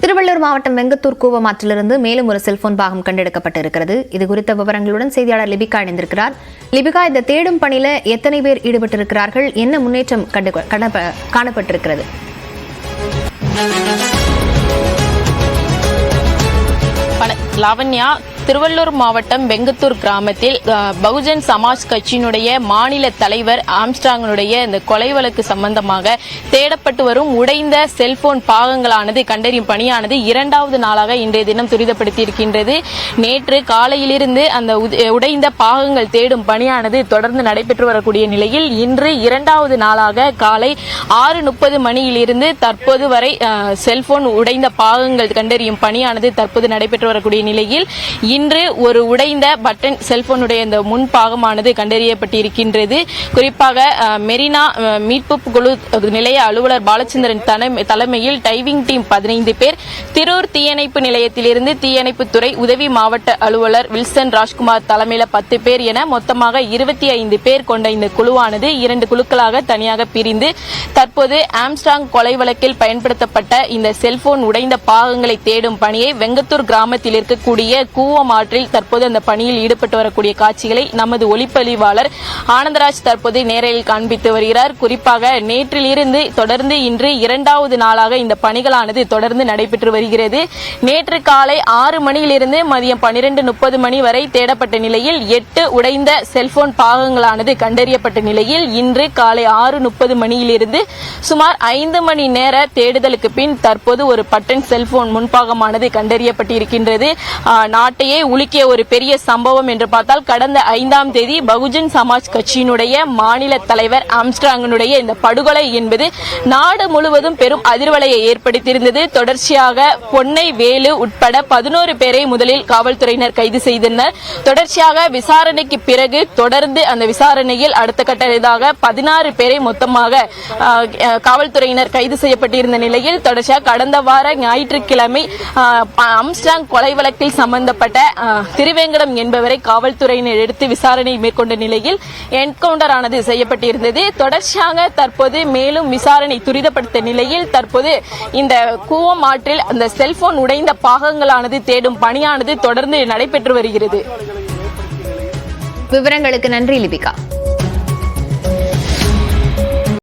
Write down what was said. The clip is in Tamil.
திருவள்ளூர் மாவட்டம் வெங்கத்தூர் கூவமாற்றிலிருந்து மேலும் ஒரு செல்போன் பாகம் கண்டெடுக்கப்பட்டிருக்கிறது. இது குறித்த விவரங்களுடன் செய்தியாளர் லிபிகா இணைந்திருக்கிறார். லிபிகா, இந்த தேடும் பணியில எத்தனை பேர் ஈடுபட்டிருக்கிறார்கள்? என்ன முன்னேற்றம் காணப்பட்டிருக்கிறது? லாவண்யா, திருவள்ளூர் மாவட்டம் வெங்கத்தூர் கிராமத்தில் பகுஜன் சமாஜ் கட்சியினுடைய மாநில தலைவர் ஆம்ஸ்ட்ராங்கினுடைய இந்த கொலை வழக்கு சம்பந்தமாக தேடப்பட்டு வரும் உடைந்த செல்போன் பாகங்களானது கண்டறியும் பணியானது 2வது நாளாக இன்றைய தினம் துரிதப்படுத்தியிருக்கின்றது. நேற்று காலையிலிருந்து அந்த உடைந்த பாகங்கள் தேடும் பணியானது தொடர்ந்து நடைபெற்று வரக்கூடிய நிலையில் இன்று 2வது நாளாக காலை 6:30 மணியிலிருந்து தற்போது வரை செல்போன் உடைந்த பாகங்கள் கண்டறியும் பணியானது தற்போது நடைபெற்று வரக்கூடிய நிலையில் இன்று ஒரு உடைந்த பட்டன் செல்போனுடைய இந்த முன் பாகமானது கண்டறியப்பட்டிருக்கின்றது. குறிப்பாக மெரினா மீட்பு குழு நிலைய அலுவலர் பாலச்சந்திரன் தலைமையில் டைவிங் டீம் 15 பேர், திரூர் தீயணைப்பு நிலையத்திலிருந்து தீயணைப்புத்துறை உதவி மாவட்ட அலுவலர் வில்சன் ராஜ்குமார் தலைமையில் 10 பேர் என மொத்தமாக 25 பேர் கொண்ட இந்த குழுவானது 2 குழுக்களாக தனியாக பிரிந்து தற்போது ஆம்ஸ்ட்ராங் கொலை வழக்கில் பயன்படுத்தப்பட்ட இந்த செல்போன் உடைந்த பாகங்களை தேடும் பணியை வெங்கத்தூர் கிராமத்தில் இருக்கக்கூடிய கூவமாற்றில் தற்போது அந்த பணியில் ஈடுபட்டு வரக்கூடிய காட்சிகளை நமது ஒளிப்பதிவாளர் ஆனந்தராஜ் தற்போது நேரில் காண்பித்து வருகிறார். குறிப்பாக நேற்றிலிருந்து தொடர்ந்து இன்று 2வது நாளாக இந்த பணிகளானது தொடர்ந்து நடைபெற்று வருகிறது. நேற்று காலை 6 மணியிலிருந்து மதியம் 12:30 மணி வரை தேடப்பட்ட நிலையில் 8 உடைந்த செல்போன் பாகங்களானது கண்டறியப்பட்ட நிலையில் இன்று காலை 6:30 மணியிலிருந்து சுமார் 5 மணி நேர தேடுதலுக்கு பின் தற்போது ஒரு பட்டன் செல்போன் முன்பாகமானது கண்டறியப்பட்டிருக்கின்றது. நாட்டையே உலுக்கிய ஒரு பெரிய சம்பவம் என்று பார்த்தால், கடந்த 5ஆம் தேதி பகுஜன் சமாஜ் கட்சியினுடைய மாநில தலைவர் ஆம்ஸ்ட்ராங்கினுடைய இந்த படுகொலை என்பது நாடு முழுவதும் பெரும் அதிர்வலையை ஏற்படுத்தியிருந்தது. தொடர்ச்சியாக பொன்னை வேலு உட்பட 11 பேரை முதலில் காவல்துறையினர் கைது செய்தனர். தொடர்ச்சியாக விசாரணைக்கு பிறகு தொடர்ந்து அந்த விசாரணையில் அடுத்த கட்டதாக 16 பேரை மொத்தமாக காவல்துறையினர் கைது செய்யப்பட்டிருந்த நிலையில் தொடர்ச்சியாக கடந்த வார ஞாயிற்றுக்கிழமை ஆம்ஸ்ட்ராங் கொலை வழக்கில் சம்பந்தப்பட்ட திருவேங்கடம் என்பவரை காவல்துறையினர் எடுத்து விசாரணை மேற்கொண்ட நிலையில் என்கவுண்டர் ஆனது செய்யப்பட்டிருந்தது. தொடர்ச்சியாக தற்போது மேலும் விசாரணை துரிதப்படுத்த நிலையில் தற்போது இந்த கூவம் ஆற்றில் அந்த செல்போன் உடைந்த பாகங்களானது தேடும் பணியானது தொடர்ந்து நடைபெற்று வருகிறது. விவரங்களுக்கு நன்றி லிபிகா.